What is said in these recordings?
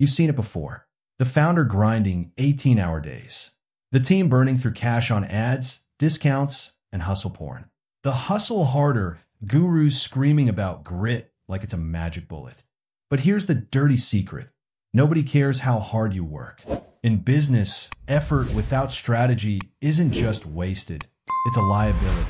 You've seen it before. The founder grinding 18-hour days. The team burning through cash on ads, discounts, and hustle porn. The hustle harder gurus screaming about grit like it's a magic bullet. But here's the dirty secret. Nobody cares how hard you work. In business, effort without strategy isn't just wasted. It's a liability.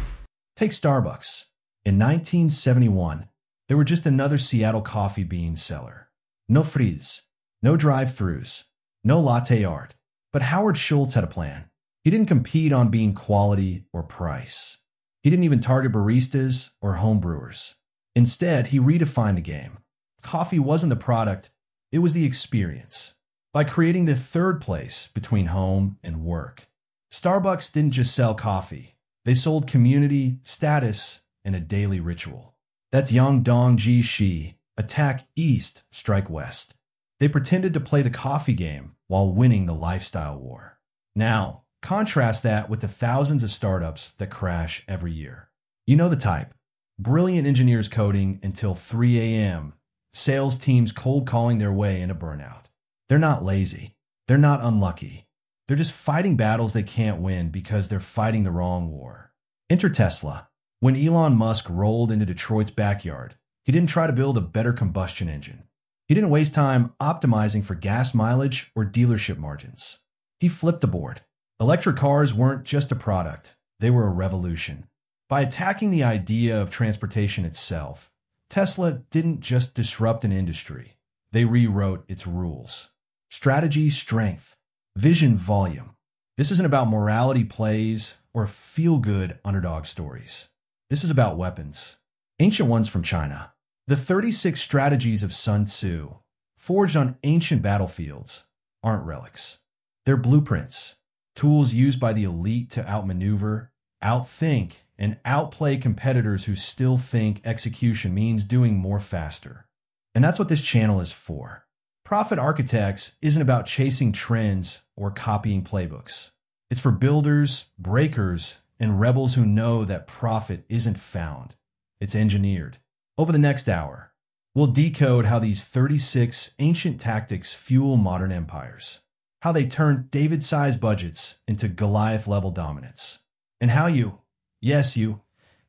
Take Starbucks. In 1971, they were just another Seattle coffee bean seller. No frills, no drive-thrus, no latte art. But Howard Schultz had a plan. He didn't compete on being quality or price. He didn't even target baristas or home brewers. Instead, he redefined the game. Coffee wasn't the product, it was the experience. By creating the third place between home and work. Starbucks didn't just sell coffee. They sold community, status, and a daily ritual. That's Yang Dong Ji Shi, attack east, strike west. They pretended to play the coffee game while winning the lifestyle war. Now, contrast that with the thousands of startups that crash every year. You know the type. Brilliant engineers coding until 3 a.m., sales teams cold calling their way into burnout. They're not lazy. They're not unlucky. They're just fighting battles they can't win because they're fighting the wrong war. Enter Tesla. When Elon Musk rolled into Detroit's backyard, he didn't try to build a better combustion engine. He didn't waste time optimizing for gas mileage or dealership margins. He flipped the board. Electric cars weren't just a product, they were a revolution. By attacking the idea of transportation itself, Tesla didn't just disrupt an industry, they rewrote its rules. Strategy, strength. Vision, volume. This isn't about morality plays or feel-good underdog stories. This is about weapons. Ancient ones from China. The 36 strategies of Sun Tzu, forged on ancient battlefields, aren't relics. They're blueprints, tools used by the elite to outmaneuver, outthink, and outplay competitors who still think execution means doing more faster. And that's what this channel is for. Profit Architects isn't about chasing trends or copying playbooks. It's for builders, breakers, and rebels who know that profit isn't found. It's engineered. Over the next hour, we'll decode how these 36 ancient tactics fuel modern empires, how they turn David-sized budgets into Goliath-level dominance, and how you, yes you,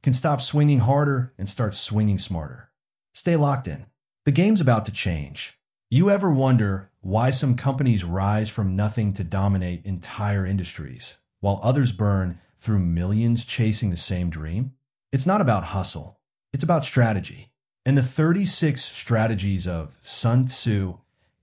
can stop swinging harder and start swinging smarter. Stay locked in. The game's about to change. You ever wonder why some companies rise from nothing to dominate entire industries, while others burn through millions chasing the same dream? It's not about hustle. It's about strategy. And the 36 strategies of Sun Tzu,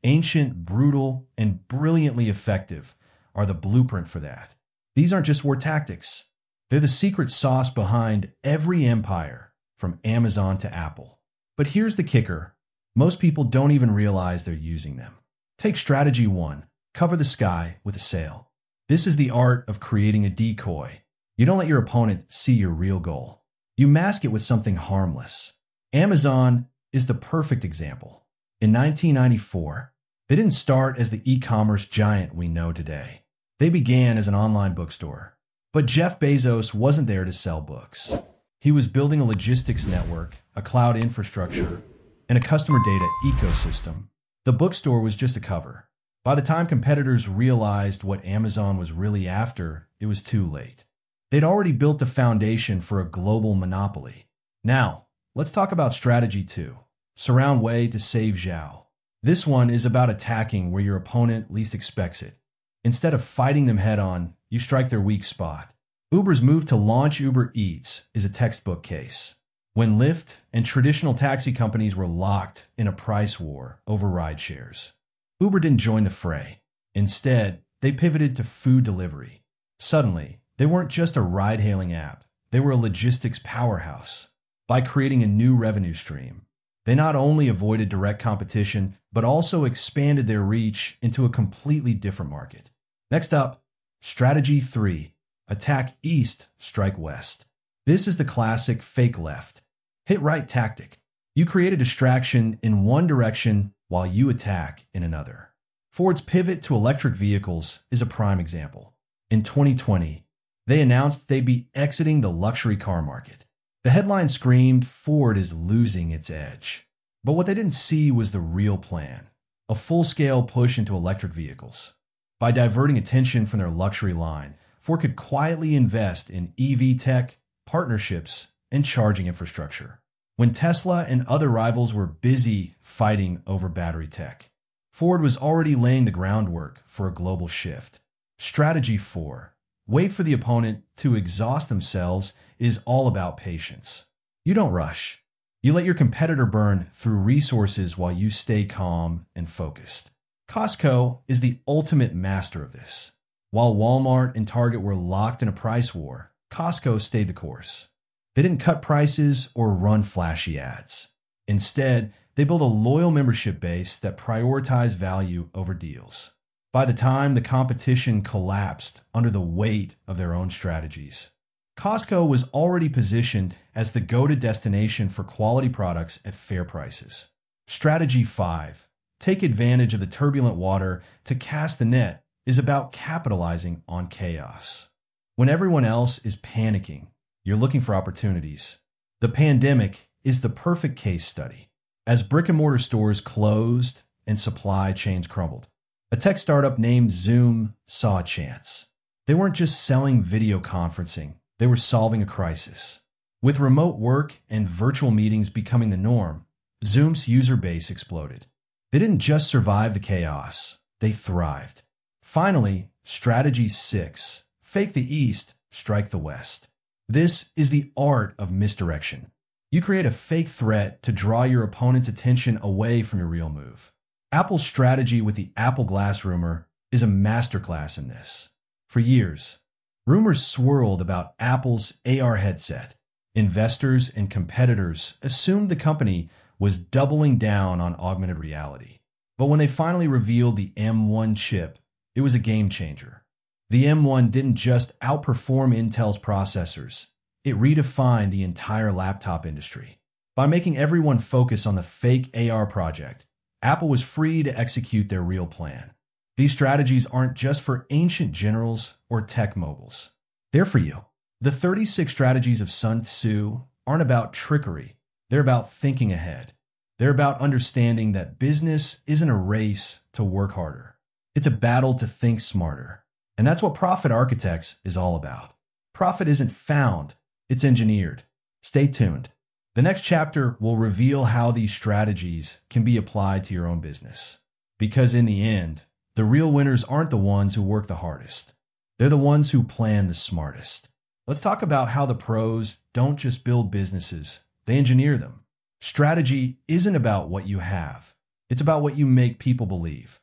ancient, brutal, and brilliantly effective, are the blueprint for that. These aren't just war tactics. They're the secret sauce behind every empire, from Amazon to Apple. But here's the kicker. Most people don't even realize they're using them. Take strategy 1. Cover the sky with a sail. This is the art of creating a decoy. You don't let your opponent see your real goal. You mask it with something harmless. Amazon is the perfect example. In 1994, they didn't start as the e-commerce giant we know today. They began as an online bookstore. But Jeff Bezos wasn't there to sell books. He was building a logistics network, a cloud infrastructure, and a customer data ecosystem. The bookstore was just a cover. By the time competitors realized what Amazon was really after, it was too late. They'd already built the foundation for a global monopoly. Now, let's talk about strategy 2. Surround Wei to save Zhao. This one is about attacking where your opponent least expects it. Instead of fighting them head-on, you strike their weak spot. Uber's move to launch Uber Eats is a textbook case. When Lyft and traditional taxi companies were locked in a price war over ride shares, Uber didn't join the fray. Instead, they pivoted to food delivery. Suddenly, they weren't just a ride-hailing app. They were a logistics powerhouse. By creating a new revenue stream, they not only avoided direct competition, but also expanded their reach into a completely different market. Next up, strategy 3. Attack east, strike west. This is the classic fake left, hit right tactic. You create a distraction in one direction while you attack in another. Ford's pivot to electric vehicles is a prime example. In 2020, they announced they'd be exiting the luxury car market. The headline screamed, Ford is losing its edge. But what they didn't see was the real plan. a full-scale push into electric vehicles. By diverting attention from their luxury line, Ford could quietly invest in EV tech, partnerships, and charging infrastructure. When Tesla and other rivals were busy fighting over battery tech, Ford was already laying the groundwork for a global shift. Strategy 4. Wait for the opponent to exhaust themselves is all about patience. You don't rush. You let your competitor burn through resources while you stay calm and focused. Costco is the ultimate master of this. While Walmart and Target were locked in a price war, Costco stayed the course. They didn't cut prices or run flashy ads. Instead, they built a loyal membership base that prioritized value over deals. By the time the competition collapsed under the weight of their own strategies, Costco was already positioned as the go-to destination for quality products at fair prices. Strategy 5. Take advantage of the turbulent water to cast the net is about capitalizing on chaos. When everyone else is panicking, you're looking for opportunities. The pandemic is the perfect case study. As brick-and-mortar stores closed and supply chains crumbled, a tech startup named Zoom saw a chance. They weren't just selling video conferencing, they were solving a crisis. With remote work and virtual meetings becoming the norm, Zoom's user base exploded. They didn't just survive the chaos, they thrived. Finally, strategy 6. Fake the East, strike the West. This is the art of misdirection. You create a fake threat to draw your opponent's attention away from your real move. Apple's strategy with the Apple Glass rumor is a masterclass in this. For years, rumors swirled about Apple's AR headset. Investors and competitors assumed the company was doubling down on augmented reality. But when they finally revealed the M1 chip, it was a game changer. The M1 didn't just outperform Intel's processors, it redefined the entire laptop industry. By making everyone focus on the fake AR project, Apple was free to execute their real plan. These strategies aren't just for ancient generals or tech moguls. They're for you. The 36 strategies of Sun Tzu aren't about trickery. They're about thinking ahead. They're about understanding that business isn't a race to work harder. It's a battle to think smarter. And that's what Profit Architects is all about. Profit isn't found, it's engineered. Stay tuned. The next chapter will reveal how these strategies can be applied to your own business. Because in the end, the real winners aren't the ones who work the hardest. They're the ones who plan the smartest. Let's talk about how the pros don't just build businesses, they engineer them. Strategy isn't about what you have. It's about what you make people believe.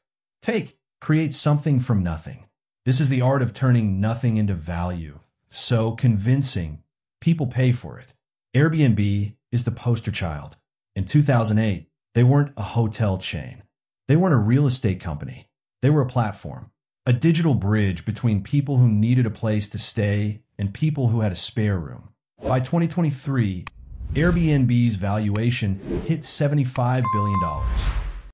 Create something from nothing. This is the art of turning nothing into value. So convincing, people pay for it. Airbnb is the poster child. In 2008, they weren't a hotel chain. They weren't a real estate company. They were a platform, a digital bridge between people who needed a place to stay and people who had a spare room. By 2023, Airbnb's valuation hit $75 billion.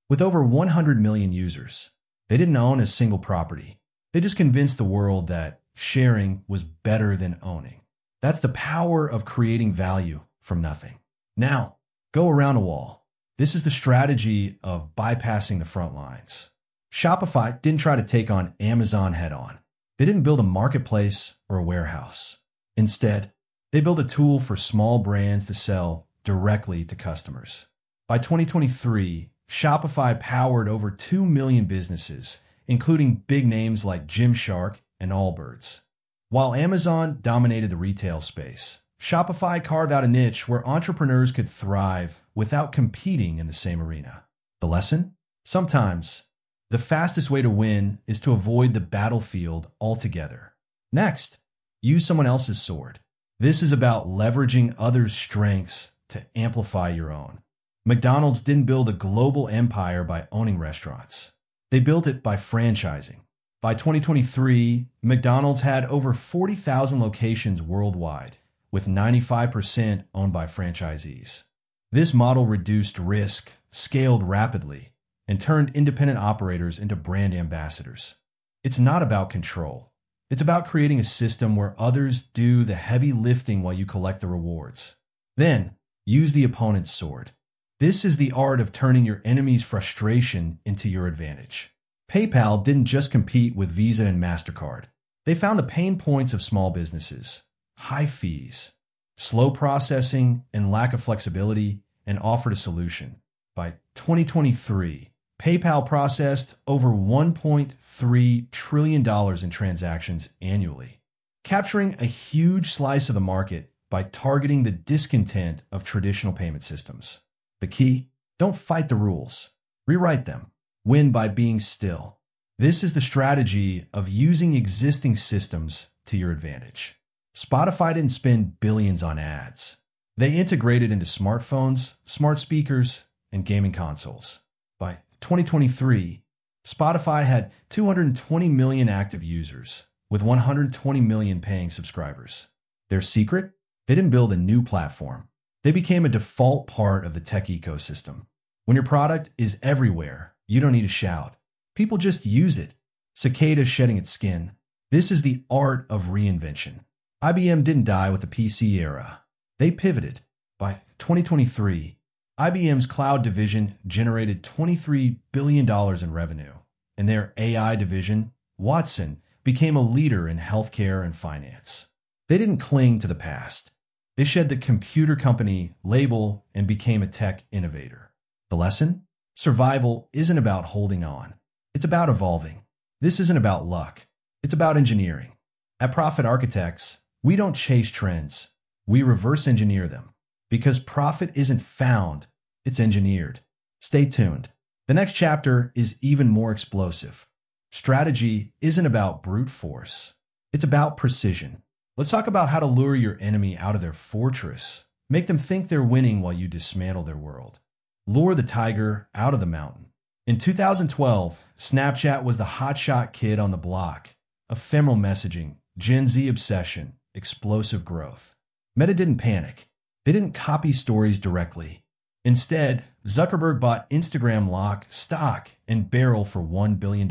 With over 100 million users, they didn't own a single property. They just convinced the world that sharing was better than owning. That's the power of creating value from nothing. Now, go around a wall. This is the strategy of bypassing the front lines. Shopify didn't try to take on Amazon head-on. They didn't build a marketplace or a warehouse. Instead, they built a tool for small brands to sell directly to customers. By 2023, Shopify powered over 2 million businesses, including big names like Gymshark and Allbirds. While Amazon dominated the retail space, Shopify carved out a niche where entrepreneurs could thrive without competing in the same arena. The lesson? Sometimes, the fastest way to win is to avoid the battlefield altogether. Next, use someone else's sword. This is about leveraging others' strengths to amplify your own. McDonald's didn't build a global empire by owning restaurants. They built it by franchising. By 2023, McDonald's had over 40,000 locations worldwide, with 95% owned by franchisees. This model reduced risk, scaled rapidly, and turned independent operators into brand ambassadors. It's not about control. It's about creating a system where others do the heavy lifting while you collect the rewards. Then, use the opponent's sword. This is the art of turning your enemy's frustration into your advantage. PayPal didn't just compete with Visa and MasterCard. They found the pain points of small businesses: high fees, slow processing, and lack of flexibility, and offered a solution. By 2023, PayPal processed over $1.3 trillion in transactions annually, capturing a huge slice of the market by targeting the discontent of traditional payment systems. The key: don't fight the rules, rewrite them. Win by being still. This is the strategy of using existing systems to your advantage. Spotify didn't spend billions on ads. They integrated into smartphones, smart speakers, and gaming consoles. By 2023, Spotify had 220 million active users, with 120 million paying subscribers. Their secret? They didn't build a new platform. They became a default part of the tech ecosystem. When your product is everywhere, you don't need to shout. People just use it. Cicada shedding its skin. This is the art of reinvention. IBM didn't die with the PC era. They pivoted. By 2023, IBM's cloud division generated $23 billion in revenue, and their AI division, Watson, became a leader in healthcare and finance. They didn't cling to the past. They shed the computer company label and became a tech innovator. The lesson? Survival isn't about holding on. It's about evolving. This isn't about luck. It's about engineering. At Profit Architects, we don't chase trends. We reverse engineer them. Because profit isn't found, it's engineered. Stay tuned. The next chapter is even more explosive. Strategy isn't about brute force. It's about precision. Let's talk about how to lure your enemy out of their fortress. Make them think they're winning while you dismantle their world. Lure the tiger out of the mountain. In 2012, Snapchat was the hotshot kid on the block. Ephemeral messaging, Gen Z obsession, explosive growth. Meta didn't panic. They didn't copy stories directly. Instead, Zuckerberg bought Instagram lock, stock, and barrel for $1 billion.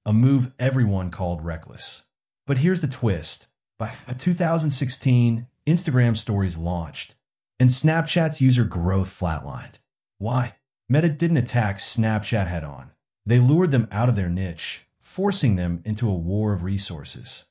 A move everyone called reckless. But here's the twist. By 2016, Instagram stories launched, and Snapchat's user growth flatlined. Why? Meta didn't attack Snapchat head-on. They lured them out of their niche, forcing them into a war of resources.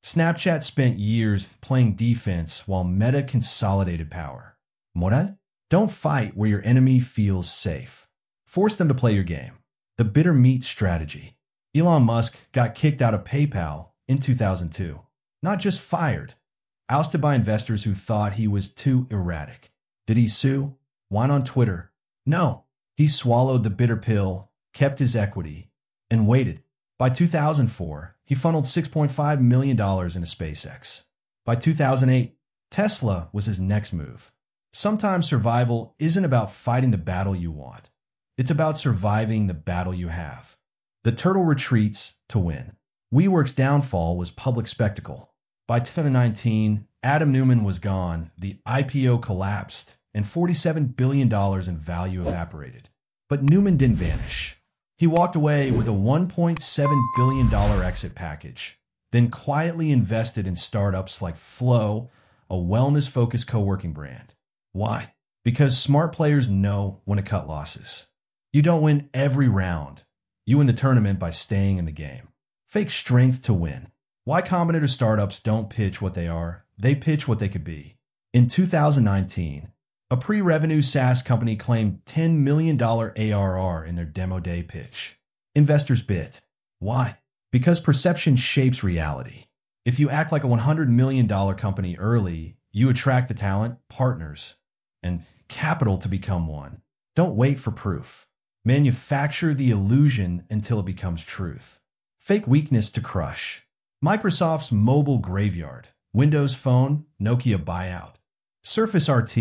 Snapchat spent years playing defense while Meta consolidated power. Moral? Don't fight where your enemy feels safe. Force them to play your game. The bitter meat strategy. Elon Musk got kicked out of PayPal in 2002. Not just fired. Ousted by investors who thought he was too erratic. Did he sue? Whine on Twitter? No, he swallowed the bitter pill, kept his equity, and waited. By 2004, he funneled $6.5 million into SpaceX. By 2008, Tesla was his next move. Sometimes survival isn't about fighting the battle you want. It's about surviving the battle you have. The turtle retreats to win. WeWork's downfall was public spectacle. By 2019, Adam Neumann was gone, the IPO collapsed, and $47 billion in value evaporated. But Neumann didn't vanish. He walked away with a $1.7 billion exit package, then quietly invested in startups like Flow, a wellness-focused co-working brand. Why? Because smart players know when to cut losses. You don't win every round. You win the tournament by staying in the game. Fake strength to win. Y Combinator startups don't pitch what they are, they pitch what they could be. In 2019, a pre-revenue SaaS company claimed $10 million ARR in their demo day pitch. Investors bid. Why? Because perception shapes reality. If you act like a $100 million company early, you attract the talent, partners, and capital to become one. Don't wait for proof. Manufacture the illusion until it becomes truth. Fake weakness to crush. Microsoft's mobile graveyard. Windows Phone, Nokia buyout. Surface RT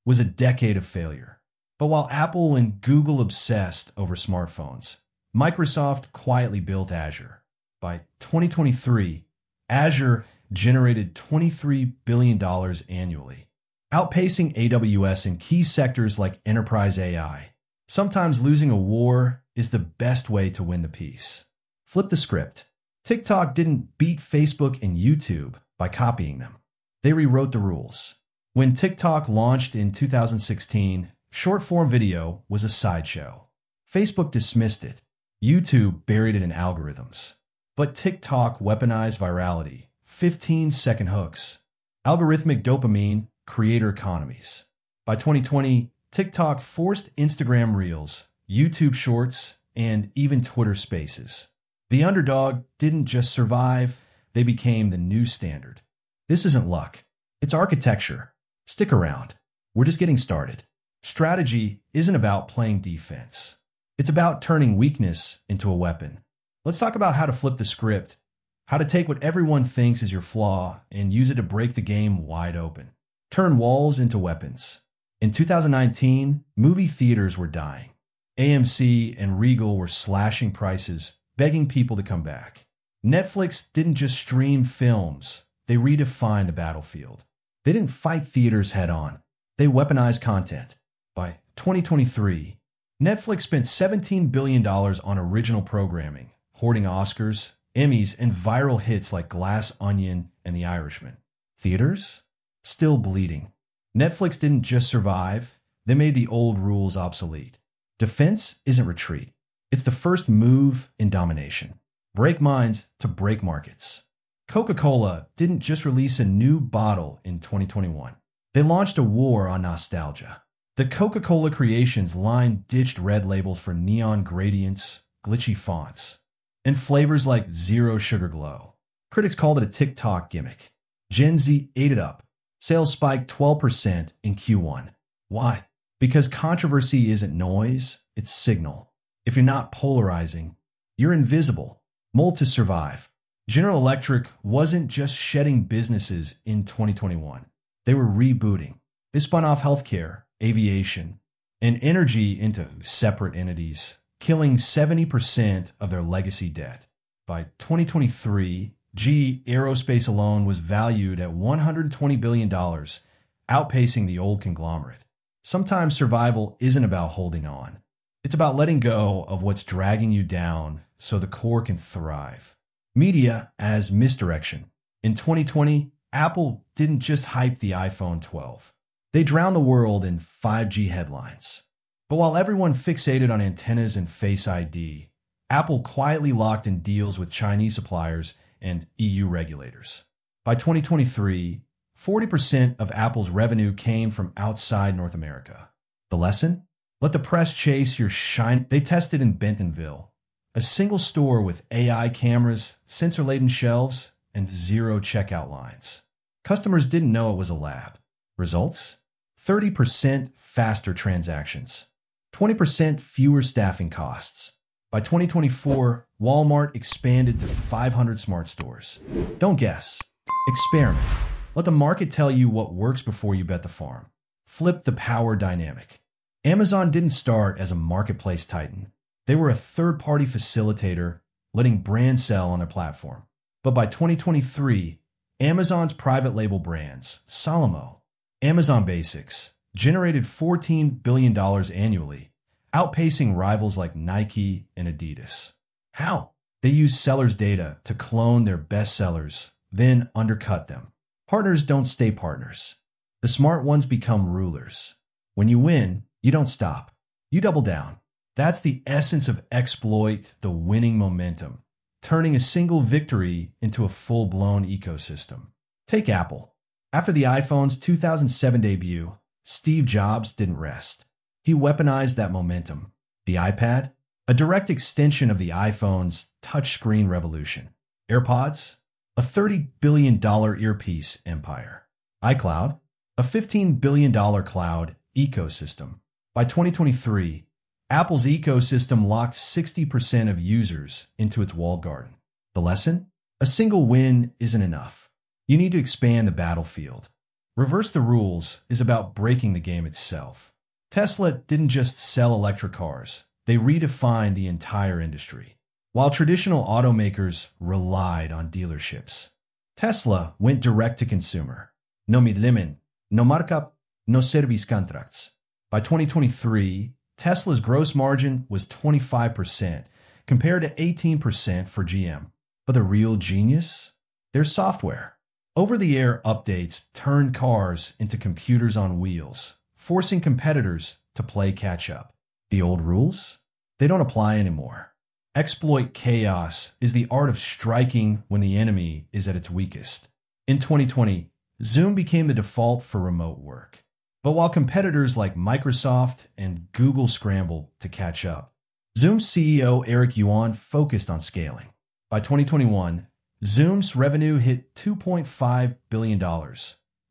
was a decade of failure. But while Apple and Google obsessed over smartphones, Microsoft quietly built Azure. By 2023, Azure generated $23 billion annually, outpacing AWS in key sectors like enterprise AI. Sometimes losing a war is the best way to win the peace. Flip the script. TikTok didn't beat Facebook and YouTube by copying them. They rewrote the rules. When TikTok launched in 2016, Short-form video was a sideshow. Facebook dismissed it. YouTube buried it in algorithms. But TikTok weaponized virality, 15-second hooks, algorithmic dopamine, creator economies. By 2020, TikTok forced Instagram Reels, YouTube Shorts, and even Twitter Spaces. The underdog didn't just survive, they became the new standard. This isn't luck. It's architecture. Stick around. We're just getting started. Strategy isn't about playing defense. It's about turning weakness into a weapon. Let's talk about how to flip the script, how to take what everyone thinks is your flaw and use it to break the game wide open. Turn walls into weapons. In 2019, movie theaters were dying. AMC and Regal were slashing prices, begging people to come back. Netflix didn't just stream films, they redefined the battlefield. They didn't fight theaters head-on. They weaponized content. By 2023, Netflix spent $17 billion on original programming, hoarding Oscars, Emmys, and viral hits like Glass Onion and The Irishman. Theaters? Still bleeding. Netflix didn't just survive, they made the old rules obsolete. Defense isn't retreat. It's the first move in domination. Break minds to break markets. Coca-Cola didn't just release a new bottle in 2021. They launched a war on nostalgia. The Coca-Cola Creations line ditched red labels for neon gradients, glitchy fonts, and flavors like Zero Sugar Glow. Critics called it a TikTok gimmick. Gen Z ate it up. Sales spiked 12% in Q1. Why? Because controversy isn't noise, it's signal. If you're not polarizing, you're invisible. Mold to survive. General Electric wasn't just shedding businesses in 2021. They were rebooting. They spun off healthcare, aviation, and energy into separate entities, killing 70% of their legacy debt. By 2023, GE Aerospace alone was valued at $120 billion, outpacing the old conglomerate. Sometimes survival isn't about holding on. It's about letting go of what's dragging you down so the core can thrive. Media as misdirection. In 2020, Apple didn't just hype the iPhone 12. They drowned the world in 5G headlines. But while everyone fixated on antennas and Face ID, Apple quietly locked in deals with Chinese suppliers and EU regulators. By 2023, 40% of Apple's revenue came from outside North America. The lesson? Let the press chase your shine. They tested in Bentonville, a single store with AI cameras, sensor-laden shelves, and zero checkout lines. Customers didn't know it was a lab. Results? 30% faster transactions, 20% fewer staffing costs. By 2024, Walmart expanded to 500 smart stores. Don't guess. Experiment. Let the market tell you what works before you bet the farm. Flip the power dynamic. Amazon didn't start as a marketplace titan. They were a third-party facilitator, letting brands sell on their platform. But by 2023, Amazon's private label brands, Salomo, Amazon Basics, generated $14 billion annually, outpacing rivals like Nike and Adidas. How? They use sellers' data to clone their best sellers, then undercut them. Partners don't stay partners. The smart ones become rulers. When you win, you don't stop. You double down. That's the essence of exploit the winning momentum, turning a single victory into a full-blown ecosystem. Take Apple. After the iPhone's 2007 debut, Steve Jobs didn't rest. He weaponized that momentum. The iPad, a direct extension of the iPhone's touchscreen revolution. AirPods, a $30 billion earpiece empire. iCloud, a $15 billion cloud ecosystem. By 2023, Apple's ecosystem locked 60% of users into its walled garden. The lesson? A single win isn't enough. You need to expand the battlefield. Reverse the rules is about breaking the game itself. Tesla didn't just sell electric cars. They redefined the entire industry. While traditional automakers relied on dealerships, Tesla went direct to consumer. No middlemen, no markup, no service contracts. By 2023, Tesla's gross margin was 25%, compared to 18% for GM. But the real genius? Their software. Over-the-air updates turned cars into computers on wheels, forcing competitors to play catch-up. The old rules? They don't apply anymore. Exploit chaos is the art of striking when the enemy is at its weakest. In 2020, Zoom became the default for remote work. But while competitors like Microsoft and Google scrambled to catch up, Zoom's CEO Eric Yuan focused on scaling. By 2021, Zoom's revenue hit $2.5 billion,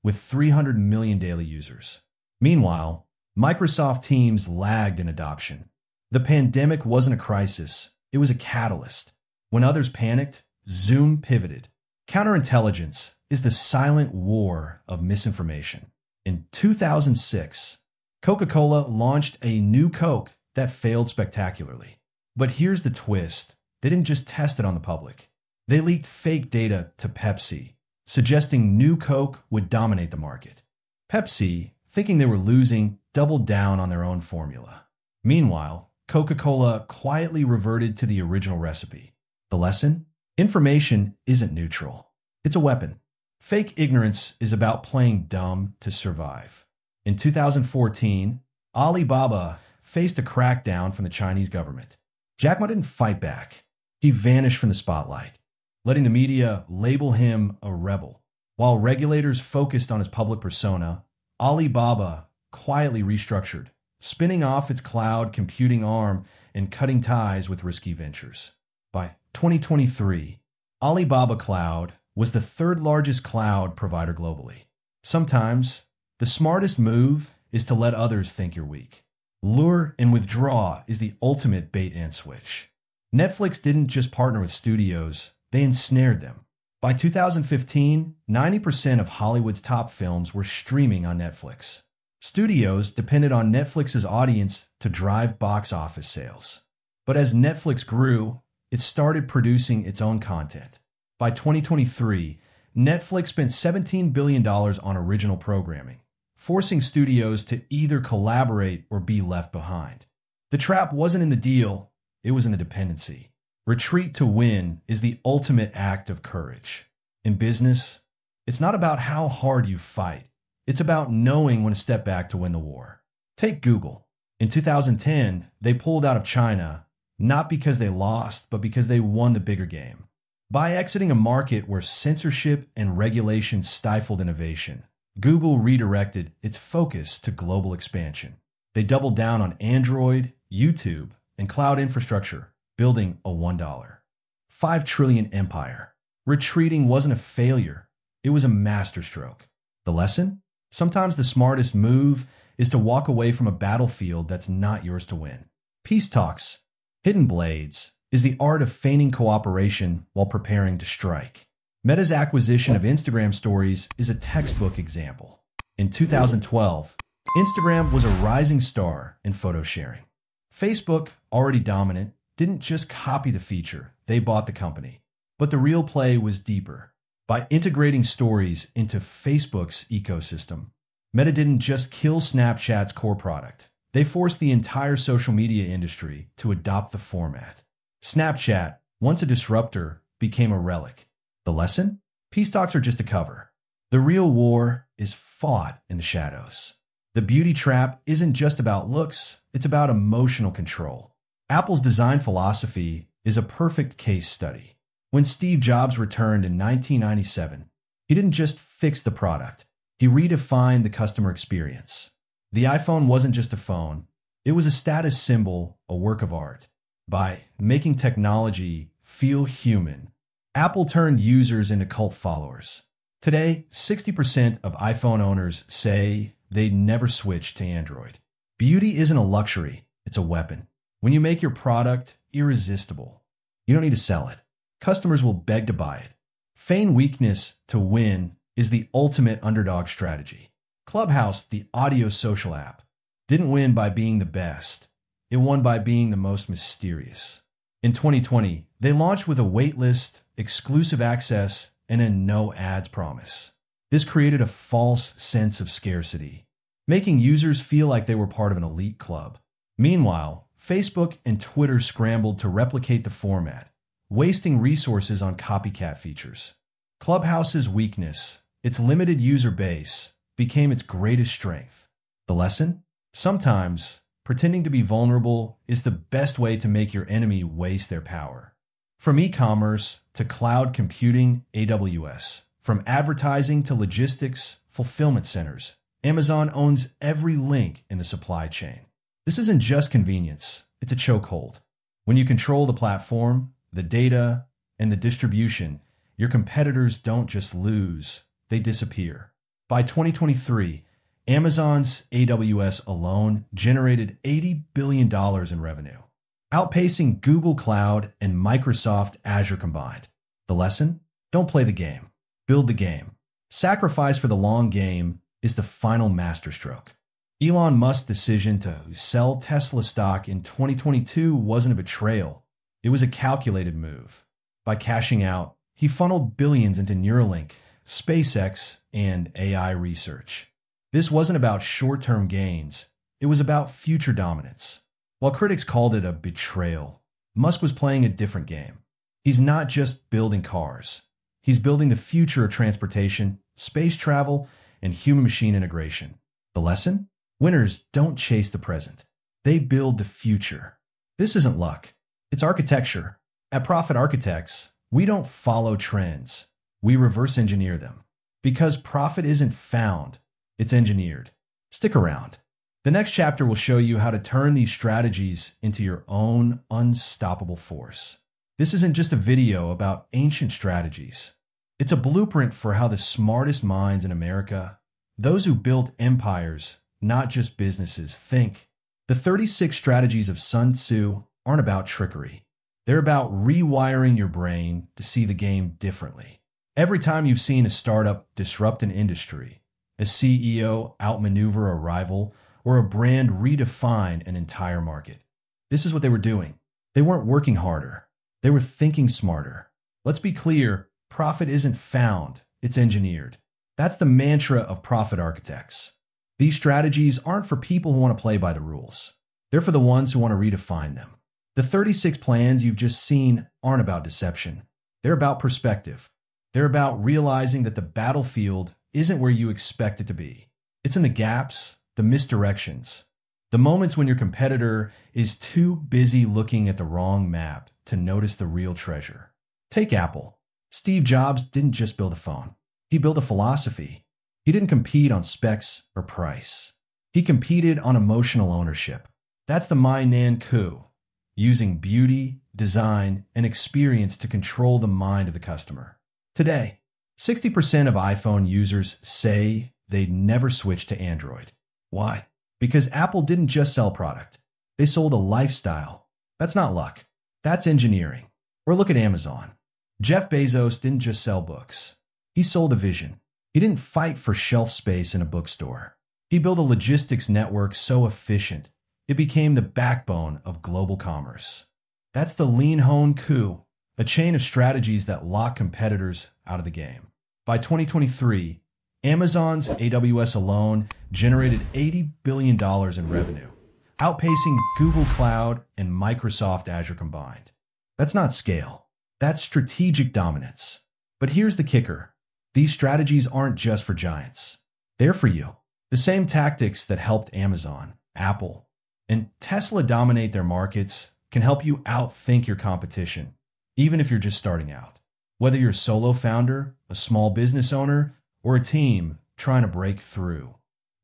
with 300 million daily users. Meanwhile, Microsoft Teams lagged in adoption. The pandemic wasn't a crisis, it was a catalyst. When others panicked, Zoom pivoted. Counterintelligence is the silent war of misinformation. In 2006, Coca-Cola launched a new Coke that failed spectacularly. But here's the twist. They didn't just test it on the public. They leaked fake data to Pepsi, suggesting new Coke would dominate the market. Pepsi, thinking they were losing, doubled down on their own formula. Meanwhile, Coca-Cola quietly reverted to the original recipe. The lesson? Information isn't neutral. It's a weapon. Fake ignorance is about playing dumb to survive. In 2014, Alibaba faced a crackdown from the Chinese government. Jack Ma didn't fight back. He vanished from the spotlight, letting the media label him a rebel. While regulators focused on his public persona, Alibaba quietly restructured, spinning off its cloud computing arm and cutting ties with risky ventures. By 2023, Alibaba Cloud was the third largest cloud provider globally. Sometimes, the smartest move is to let others think you're weak. Lure and withdraw is the ultimate bait and switch. Netflix didn't just partner with studios, they ensnared them. By 2015, 90% of Hollywood's top films were streaming on Netflix. Studios depended on Netflix's audience to drive box office sales. But as Netflix grew, it started producing its own content. By 2023, Netflix spent $17 billion on original programming, forcing studios to either collaborate or be left behind. The trap wasn't in the deal, it was in the dependency. Retreat to win is the ultimate act of courage. In business, it's not about how hard you fight. It's about knowing when to step back to win the war. Take Google. In 2010, they pulled out of China, not because they lost, but because they won the bigger game. By exiting a market where censorship and regulation stifled innovation, Google redirected its focus to global expansion. They doubled down on Android, YouTube, and cloud infrastructure, building a $5 trillion empire. Retreating wasn't a failure, it was a masterstroke. The lesson? Sometimes the smartest move is to walk away from a battlefield that's not yours to win. Peace talks, hidden blades, is the art of feigning cooperation while preparing to strike. Meta's acquisition of Instagram stories is a textbook example. In 2012, Instagram was a rising star in photo sharing. Facebook, already dominant, didn't just copy the feature, they bought the company. But the real play was deeper. By integrating stories into Facebook's ecosystem, Meta didn't just kill Snapchat's core product. They forced the entire social media industry to adopt the format. Snapchat, once a disruptor, became a relic. The lesson? Peace talks are just a cover. The real war is fought in the shadows. The beauty trap isn't just about looks, it's about emotional control. Apple's design philosophy is a perfect case study. When Steve Jobs returned in 1997, he didn't just fix the product, he redefined the customer experience. The iPhone wasn't just a phone, it was a status symbol, a work of art. By making technology feel human, Apple turned users into cult followers. Today, 60% of iPhone owners say they'd never switch to Android. Beauty isn't a luxury, it's a weapon. When you make your product irresistible, you don't need to sell it. Customers will beg to buy it. Feign weakness to win is the ultimate underdog strategy. Clubhouse, the audio social app, didn't win by being the best. It won by being the most mysterious. In 2020, they launched with a waitlist, exclusive access, and a no ads promise. This created a false sense of scarcity, making users feel like they were part of an elite club. Meanwhile, Facebook and Twitter scrambled to replicate the format, wasting resources on copycat features. Clubhouse's weakness, its limited user base, became its greatest strength. The lesson? Sometimes, pretending to be vulnerable is the best way to make your enemy waste their power. From e-commerce to cloud computing, AWS, from advertising to logistics, fulfillment centers, Amazon owns every link in the supply chain. This isn't just convenience, it's a chokehold. When you control the platform, the data, and the distribution, your competitors don't just lose, they disappear. By 2023, Amazon's AWS alone generated $80 billion in revenue, outpacing Google Cloud and Microsoft Azure combined. The lesson? Don't play the game. Build the game. Sacrifice for the long game is the final masterstroke. Elon Musk's decision to sell Tesla stock in 2022 wasn't a betrayal. It was a calculated move. By cashing out, he funneled billions into Neuralink, SpaceX, and AI research. This wasn't about short-term gains. It was about future dominance. While critics called it a betrayal, Musk was playing a different game. He's not just building cars. He's building the future of transportation, space travel, and human-machine integration. The lesson? Winners don't chase the present. They build the future. This isn't luck. It's architecture. At Profit Architects, we don't follow trends. We reverse engineer them. Because profit isn't found, it's engineered. Stick around. The next chapter will show you how to turn these strategies into your own unstoppable force. This isn't just a video about ancient strategies. It's a blueprint for how the smartest minds in America, those who built empires, not just businesses, think. The 36 strategies of Sun Tzu aren't about trickery. They're about rewiring your brain to see the game differently. Every time you've seen a startup disrupt an industry, a CEO outmaneuver a rival, or a brand redefine an entire market, this is what they were doing. They weren't working harder. They were thinking smarter. Let's be clear, profit isn't found, it's engineered. That's the mantra of Profit Architects. These strategies aren't for people who want to play by the rules. They're for the ones who want to redefine them. The 36 plans you've just seen aren't about deception. They're about perspective. They're about realizing that the battlefield isn't where you expect it to be. It's in the gaps, the misdirections, the moments when your competitor is too busy looking at the wrong map to notice the real treasure. Take Apple. Steve Jobs didn't just build a phone. He built a philosophy. He didn't compete on specs or price. He competed on emotional ownership. That's the Mai-Nan coup, using beauty, design, and experience to control the mind of the customer. Today, 60% of iPhone users say they'd never switch to Android. Why? Because Apple didn't just sell product. They sold a lifestyle. That's not luck. That's engineering. Or look at Amazon. Jeff Bezos didn't just sell books. He sold a vision. He didn't fight for shelf space in a bookstore. He built a logistics network so efficient, it became the backbone of global commerce. That's the lean hone coup, a chain of strategies that lock competitors out of the game. By 2023, Amazon's AWS alone generated $80 billion in revenue, outpacing Google Cloud and Microsoft Azure combined. That's not scale. That's strategic dominance. But here's the kicker. These strategies aren't just for giants. They're for you. The same tactics that helped Amazon, Apple, and Tesla dominate their markets can help you outthink your competition, even if you're just starting out. Whether you're a solo founder, a small business owner, or a team trying to break through,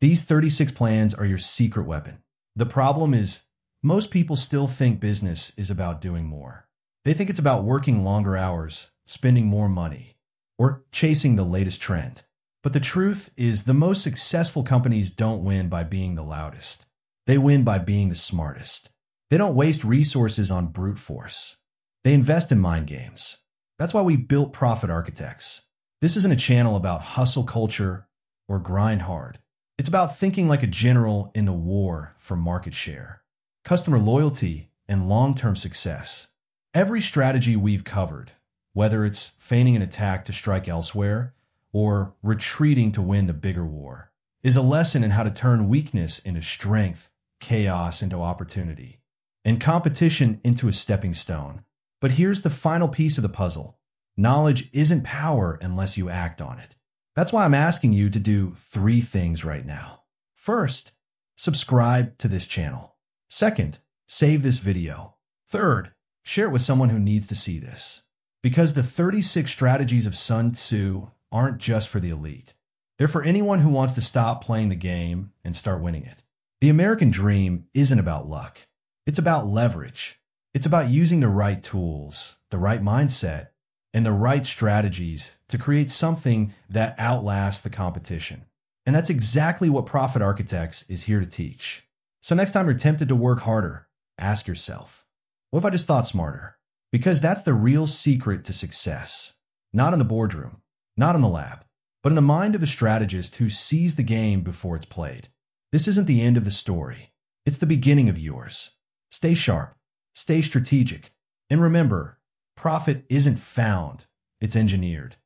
these 36 plans are your secret weapon. The problem is, most people still think business is about doing more. They think it's about working longer hours, spending more money, or chasing the latest trend. But the truth is, the most successful companies don't win by being the loudest. They win by being the smartest. They don't waste resources on brute force. They invest in mind games. That's why we built Profit Architects. This isn't a channel about hustle culture or grind hard. It's about thinking like a general in the war for market share, customer loyalty, and long-term success. Every strategy we've covered, whether it's feigning an attack to strike elsewhere or retreating to win the bigger war, is a lesson in how to turn weakness into strength, chaos into opportunity, and competition into a stepping stone. But here's the final piece of the puzzle. Knowledge isn't power unless you act on it. That's why I'm asking you to do 3 things right now. First, subscribe to this channel. Second, save this video. Third, share it with someone who needs to see this. Because the 36 strategies of Sun Tzu aren't just for the elite. They're for anyone who wants to stop playing the game and start winning it. The American dream isn't about luck. It's about leverage. It's about using the right tools, the right mindset, and the right strategies to create something that outlasts the competition. And that's exactly what Profit Architects is here to teach. So next time you're tempted to work harder, ask yourself, what if I just thought smarter? Because that's the real secret to success. Not in the boardroom, not in the lab, but in the mind of the strategist who sees the game before it's played. This isn't the end of the story. It's the beginning of yours. Stay sharp, stay strategic, and remember, profit isn't found, it's engineered.